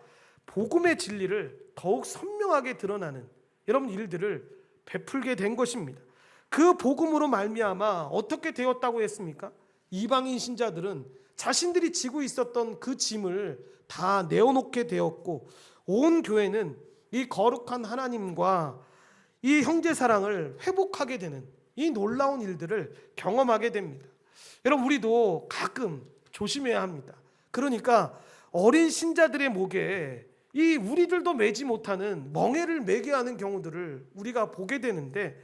복음의 진리를 더욱 선명하게 드러나는 여러분 일들을 베풀게 된 것입니다. 그 복음으로 말미암아 어떻게 되었다고 했습니까? 이방인 신자들은 자신들이 지고 있었던 그 짐을 다 내어놓게 되었고, 온 교회는 이 거룩한 하나님과 이 형제 사랑을 회복하게 되는 이 놀라운 일들을 경험하게 됩니다. 여러분, 우리도 가끔 조심해야 합니다. 그러니까 어린 신자들의 목에 이 우리들도 매지 못하는 멍에를 매게 하는 경우들을 우리가 보게 되는데,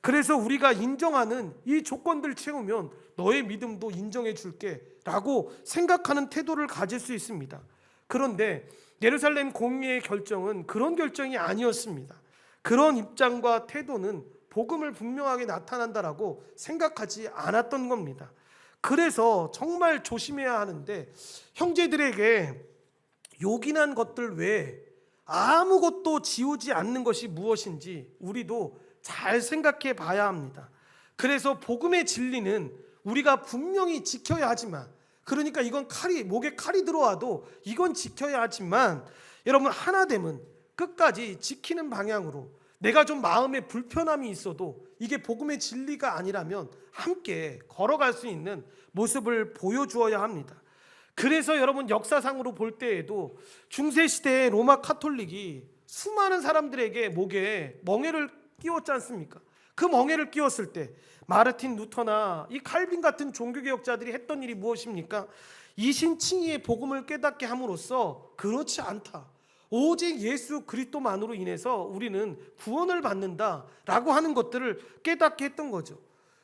그래서 우리가 인정하는 이 조건들 채우면 너의 믿음도 인정해 줄게 라고 생각하는 태도를 가질 수 있습니다. 그런데 예루살렘 공의의 결정은 그런 결정이 아니었습니다. 그런 입장과 태도는 복음을 분명하게 나타난다라고 생각하지 않았던 겁니다. 그래서 정말 조심해야 하는데, 형제들에게 요긴한 것들 외에 아무것도 지우지 않는 것이 무엇인지 우리도 잘 생각해 봐야 합니다. 그래서 복음의 진리는 우리가 분명히 지켜야 하지만, 그러니까 이건 목에 칼이 들어와도 이건 지켜야 하지만, 여러분 하나됨은 끝까지 지키는 방향으로, 내가 좀 마음에 불편함이 있어도 이게 복음의 진리가 아니라면 함께 걸어갈 수 있는 모습을 보여주어야 합니다. 그래서 여러분 역사상으로 볼 때에도 중세시대의 로마 카톨릭이 수많은 사람들에게 목에 멍에를 끼웠지 않습니까? 그 멍에를 끼웠을 때 마르틴 루터나 이 칼빈 같은 종교개혁자들이 했던 일이 무엇입니까? 이신칭의의 복음을 깨닫게 함으로써 그렇지 않다, 오직 예수 그리스도만으로 인해서 우리는 구원을 받는다라고 하는 것들을 깨닫게 했던 거죠.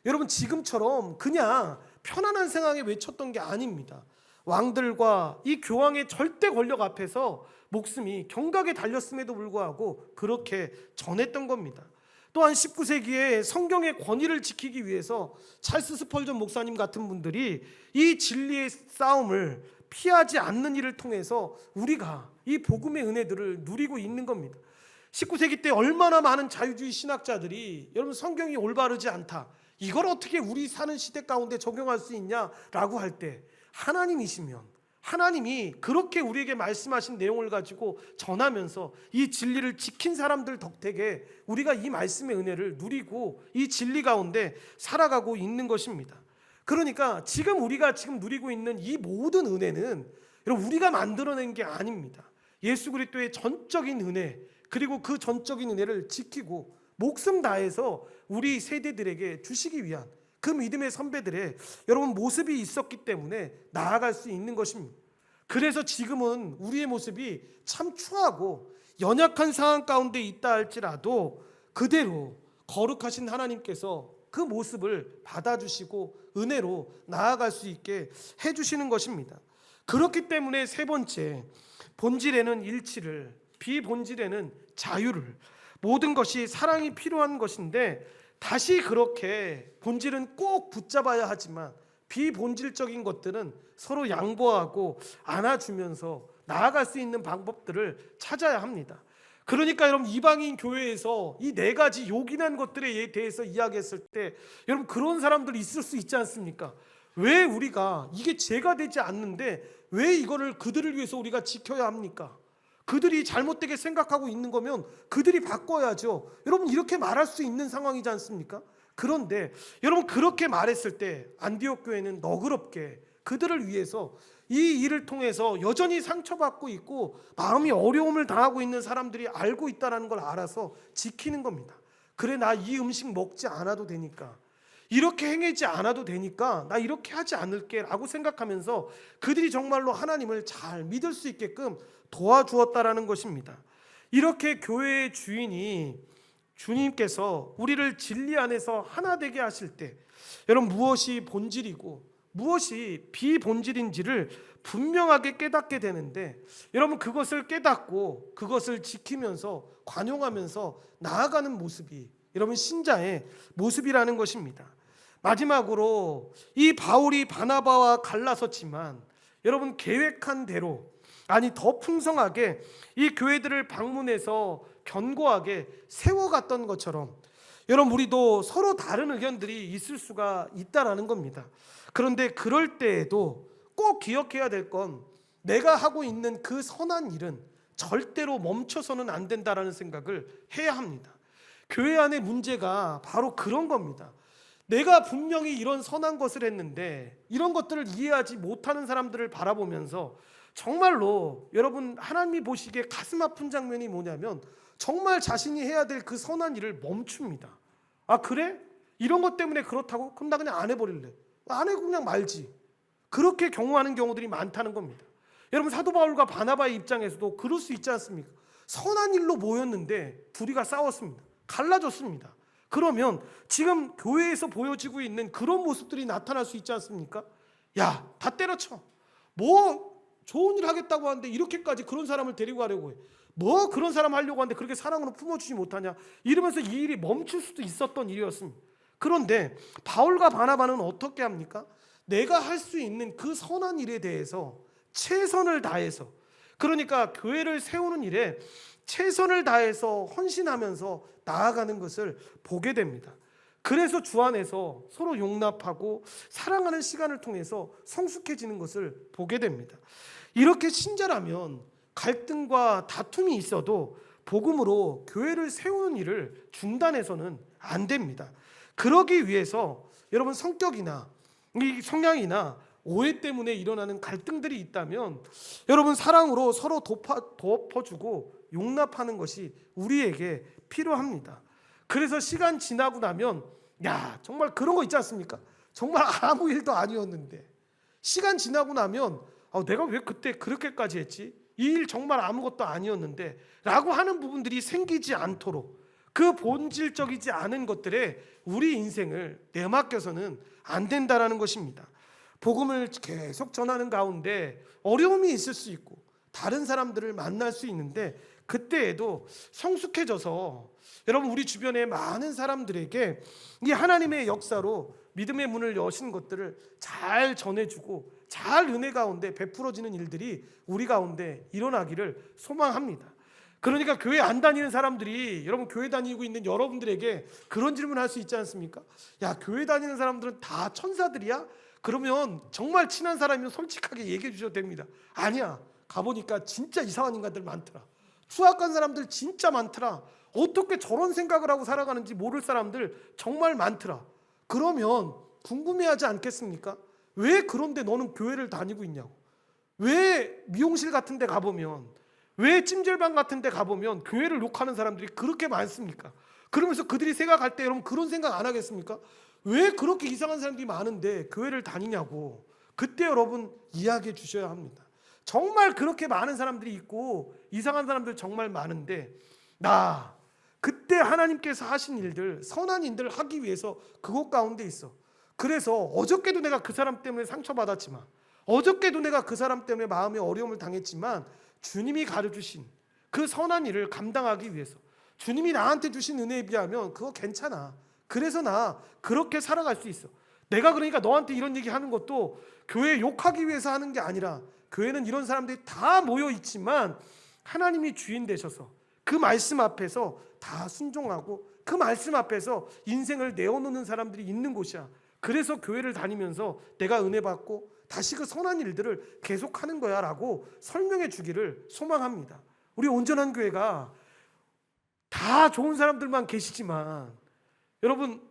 여러분, 지금처럼 그냥 편안한 생각에 외쳤던 게 아닙니다. 왕들과 이 교황의 절대 권력 앞에서 목숨이 경각에 달렸음에도 불구하고 그렇게 전했던 겁니다. 또한 19세기에 성경의 권위를 지키기 위해서 찰스 스펄전 목사님 같은 분들이 이 진리의 싸움을 피하지 않는 일을 통해서 우리가 이 복음의 은혜들을 누리고 있는 겁니다. 19세기 때 얼마나 많은 자유주의 신학자들이 여러분 성경이 올바르지 않다, 이걸 어떻게 우리 사는 시대 가운데 적용할 수 있냐라고 할 때, 하나님이시면 하나님이 그렇게 우리에게 말씀하신 내용을 가지고 전하면서 이 진리를 지킨 사람들 덕택에 우리가 이 말씀의 은혜를 누리고 이 진리 가운데 살아가고 있는 것입니다. 그러니까 지금 우리가 누리고 있는 이 모든 은혜는 여러분 우리가 만들어낸 게 아닙니다. 예수 그리스도의 전적인 은혜, 그리고 그 전적인 은혜를 지키고 목숨 다해서 우리 세대들에게 주시기 위한 그 믿음의 선배들의 여러분 모습이 있었기 때문에 나아갈 수 있는 것입니다. 그래서 지금은 우리의 모습이 참 추하고 연약한 상황 가운데 있다 할지라도 그대로 거룩하신 하나님께서 그 모습을 받아주시고 은혜로 나아갈 수 있게 해주시는 것입니다. 그렇기 때문에 세 번째, 본질에는 일치를, 비본질에는 자유를, 모든 것이 사랑이 필요한 것인데, 다시 그렇게 본질은 꼭 붙잡아야 하지만 비본질적인 것들은 서로 양보하고 안아주면서 나아갈 수 있는 방법들을 찾아야 합니다. 그러니까 여러분 이방인 교회에서 이 네 가지 요긴한 것들에 대해서 이야기했을 때 여러분 그런 사람들 있을 수 있지 않습니까? 왜 우리가 이게 죄가 되지 않는데 왜 이거를 그들을 위해서 우리가 지켜야 합니까? 그들이 잘못되게 생각하고 있는 거면 그들이 바꿔야죠. 여러분, 이렇게 말할 수 있는 상황이지 않습니까? 그런데 여러분, 그렇게 말했을 때 안디옥 교회는 너그럽게 그들을 위해서 이 일을 통해서 여전히 상처받고 있고 마음이 어려움을 당하고 있는 사람들이 알고 있다는 걸 알아서 지키는 겁니다. 그래, 나 이 음식 먹지 않아도 되니까, 이렇게 행하지 않아도 되니까 나 이렇게 하지 않을게 라고 생각하면서 그들이 정말로 하나님을 잘 믿을 수 있게끔 도와주었다라는 것입니다. 이렇게 교회의 주인이, 주님께서 우리를 진리 안에서 하나 되게 하실 때 여러분, 무엇이 본질이고 무엇이 비본질인지를 분명하게 깨닫게 되는데, 여러분, 그것을 깨닫고 그것을 지키면서 관용하면서 나아가는 모습이 여러분 신자의 모습이라는 것입니다. 마지막으로 이 바울이 바나바와 갈라섰지만 여러분, 계획한 대로, 아니 더 풍성하게 이 교회들을 방문해서 견고하게 세워갔던 것처럼 여러분, 우리도 서로 다른 의견들이 있을 수가 있다라는 겁니다. 그런데 그럴 때에도 꼭 기억해야 될 건, 내가 하고 있는 그 선한 일은 절대로 멈춰서는 안 된다라는 생각을 해야 합니다. 교회 안의 문제가 바로 그런 겁니다. 내가 분명히 이런 선한 것을 했는데 이런 것들을 이해하지 못하는 사람들을 바라보면서 정말로 여러분, 하나님이 보시기에 가슴 아픈 장면이 뭐냐면, 정말 자신이 해야 될 그 선한 일을 멈춥니다. 아, 그래? 이런 것 때문에 그렇다고? 그럼 나 그냥 안 해버릴래. 안 해고 그냥 말지. 그렇게 경우하는 경우들이 많다는 겁니다. 여러분, 사도 바울과 바나바의 입장에서도 그럴 수 있지 않습니까? 선한 일로 모였는데 둘이가 싸웠습니다. 갈라졌습니다. 그러면 지금 교회에서 보여지고 있는 그런 모습들이 나타날 수 있지 않습니까? 야, 다 때려쳐. 뭐 좋은 일 하겠다고 하는데 이렇게까지 그런 사람을 데리고 가려고 해. 뭐 그런 사람 하려고 하는데 그렇게 사랑으로 품어주지 못하냐. 이러면서 이 일이 멈출 수도 있었던 일이었습니다. 그런데 바울과 바나바는 어떻게 합니까? 내가 할 수 있는 그 선한 일에 대해서 최선을 다해서, 그러니까 교회를 세우는 일에 최선을 다해서 헌신하면서 나아가는 것을 보게 됩니다. 그래서 주 안에서 서로 용납하고 사랑하는 시간을 통해서 성숙해지는 것을 보게 됩니다. 이렇게 친절하면 갈등과 다툼이 있어도 복음으로 교회를 세우는 일을 중단해서는 안 됩니다. 그러기 위해서 여러분, 성격이나 이 성향이나 오해 때문에 일어나는 갈등들이 있다면 여러분, 사랑으로 서로 덮어주고 용납하는 것이 우리에게 필요합니다. 그래서 시간 지나고 나면, 야, 정말 그런 거 있지 않습니까? 정말 아무 일도 아니었는데 시간 지나고 나면 내가 왜 그때 그렇게까지 했지? 이 일 정말 아무것도 아니었는데 라고 하는 부분들이 생기지 않도록, 그 본질적이지 않은 것들에 우리 인생을 내맡겨서는 안 된다라는 것입니다. 복음을 계속 전하는 가운데 어려움이 있을 수 있고 다른 사람들을 만날 수 있는데, 그때에도 성숙해져서 여러분, 우리 주변의 많은 사람들에게 이 하나님의 역사로 믿음의 문을 여신 것들을 잘 전해주고 잘 은혜 가운데 베풀어지는 일들이 우리 가운데 일어나기를 소망합니다. 그러니까 교회 안 다니는 사람들이 여러분, 교회 다니고 있는 여러분들에게 그런 질문을 할 수 있지 않습니까? 야, 교회 다니는 사람들은 다 천사들이야? 그러면 정말 친한 사람이면 솔직하게 얘기해 주셔도 됩니다. 아니야, 가보니까 진짜 이상한 인간들 많더라. 추악한 사람들 진짜 많더라. 어떻게 저런 생각을 하고 살아가는지 모를 사람들 정말 많더라. 그러면 궁금해하지 않겠습니까? 왜 그런데 너는 교회를 다니고 있냐고. 왜 미용실 같은 데 가보면, 왜 찜질방 같은 데 가보면 교회를 욕하는 사람들이 그렇게 많습니까? 그러면서 그들이 생각할 때 여러분, 그런 생각 안 하겠습니까? 왜 그렇게 이상한 사람들이 많은데 교회를 다니냐고. 그때 여러분, 이야기해 주셔야 합니다. 정말 그렇게 많은 사람들이 있고 이상한 사람들 정말 많은데, 나 그때 하나님께서 하신 일들, 선한 일들 하기 위해서 그곳 가운데 있어. 그래서 어저께도 내가 그 사람 때문에 상처받았지만, 어저께도 내가 그 사람 때문에 마음의 어려움을 당했지만, 주님이 가르쳐주신 그 선한 일을 감당하기 위해서, 주님이 나한테 주신 은혜에 비하면 그거 괜찮아. 그래서 나 그렇게 살아갈 수 있어. 내가 그러니까 너한테 이런 얘기 하는 것도 교회 욕하기 위해서 하는 게 아니라, 교회는 이런 사람들이 다 모여 있지만 하나님이 주인 되셔서 그 말씀 앞에서 다 순종하고 그 말씀 앞에서 인생을 내어놓는 사람들이 있는 곳이야. 그래서 교회를 다니면서 내가 은혜 받고 다시 그 선한 일들을 계속하는 거야 라고 설명해 주기를 소망합니다. 우리 온전한 교회가 다 좋은 사람들만 계시지만 여러분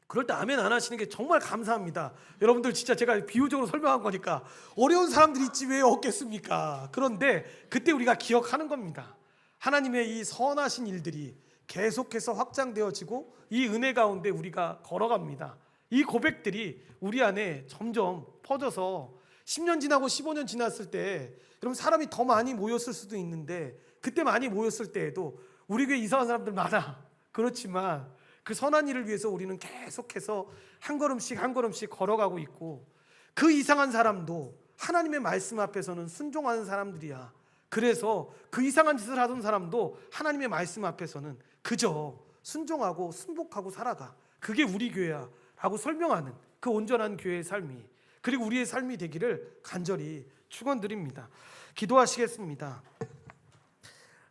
그럴 때 아멘 안 하시는 게 정말 감사합니다. 여러분들 진짜 제가 비유적으로 설명한 거니까 어려운 사람들이 있지 왜 없겠습니까? 그런데 그때 우리가 기억하는 겁니다. 하나님의 이 선하신 일들이 계속해서 확장되어지고 이 은혜 가운데 우리가 걸어갑니다. 이 고백들이 우리 안에 점점 퍼져서 10년 지나고 15년 지났을 때 여러분 사람이 더 많이 모였을 수도 있는데 그때 많이 모였을 때에도 우리 교회 이상한 사람들 많아. 그렇지만 그 선한 일을 위해서 우리는 계속해서 한 걸음씩 한 걸음씩 걸어가고 있고 그 이상한 사람도 하나님의 말씀 앞에서는 순종하는 사람들이야. 그래서 그 이상한 짓을 하던 사람도 하나님의 말씀 앞에서는 그저 순종하고 순복하고 살아가. 그게 우리 교회야 라고 설명하는 그 온전한 교회의 삶이 그리고 우리의 삶이 되기를 간절히 축원드립니다. 기도하시겠습니다.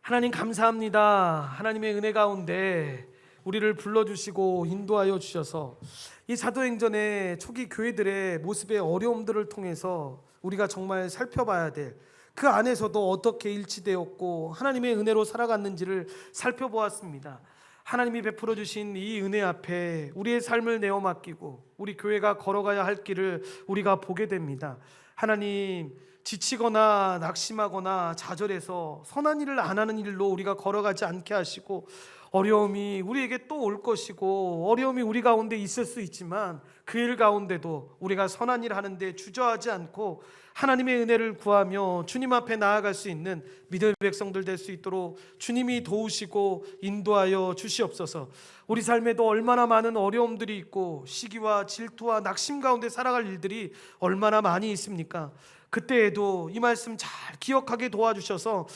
하나님 감사합니다. 하나님의 은혜 가운데 우리를 불러주시고 인도하여 주셔서 이 사도행전의 초기 교회들의 모습의 어려움들을 통해서 우리가 정말 살펴봐야 될 그 안에서도 어떻게 일치되었고 하나님의 은혜로 살아갔는지를 살펴보았습니다. 하나님이 베풀어 주신 이 은혜 앞에 우리의 삶을 내어 맡기고 우리 교회가 걸어가야 할 길을 우리가 보게 됩니다. 하나님 지치거나 낙심하거나 좌절해서 선한 일을 안 하는 일로 우리가 걸어가지 않게 하시고 어려움이 우리에게 또 올 것이고 어려움이 우리 가운데 있을 수 있지만 그 일 가운데도 우리가 선한 일 하는데 주저하지 않고 하나님의 은혜를 구하며 주님 앞에 나아갈 수 있는 믿음의 백성들 될 수 있도록 주님이 도우시고 인도하여 주시옵소서. 우리 삶에도 얼마나 많은 어려움들이 있고 시기와 질투와 낙심 가운데 살아갈 일들이 얼마나 많이 있습니까? 그때에도 이 말씀 잘 기억하게 도와주셔서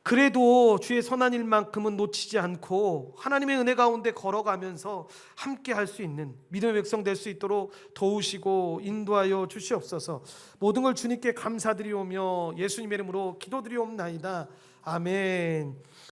그래도 주의 선한 일만큼은 놓치지 않고 하나님의 은혜 가운데 걸어가면서 함께 할 수 있는 믿음의 백성 될 수 있도록 도우시고 인도하여 주시옵소서. 모든 걸 주님께 감사드리오며 예수님의 이름으로 기도드리옵나이다. 아멘.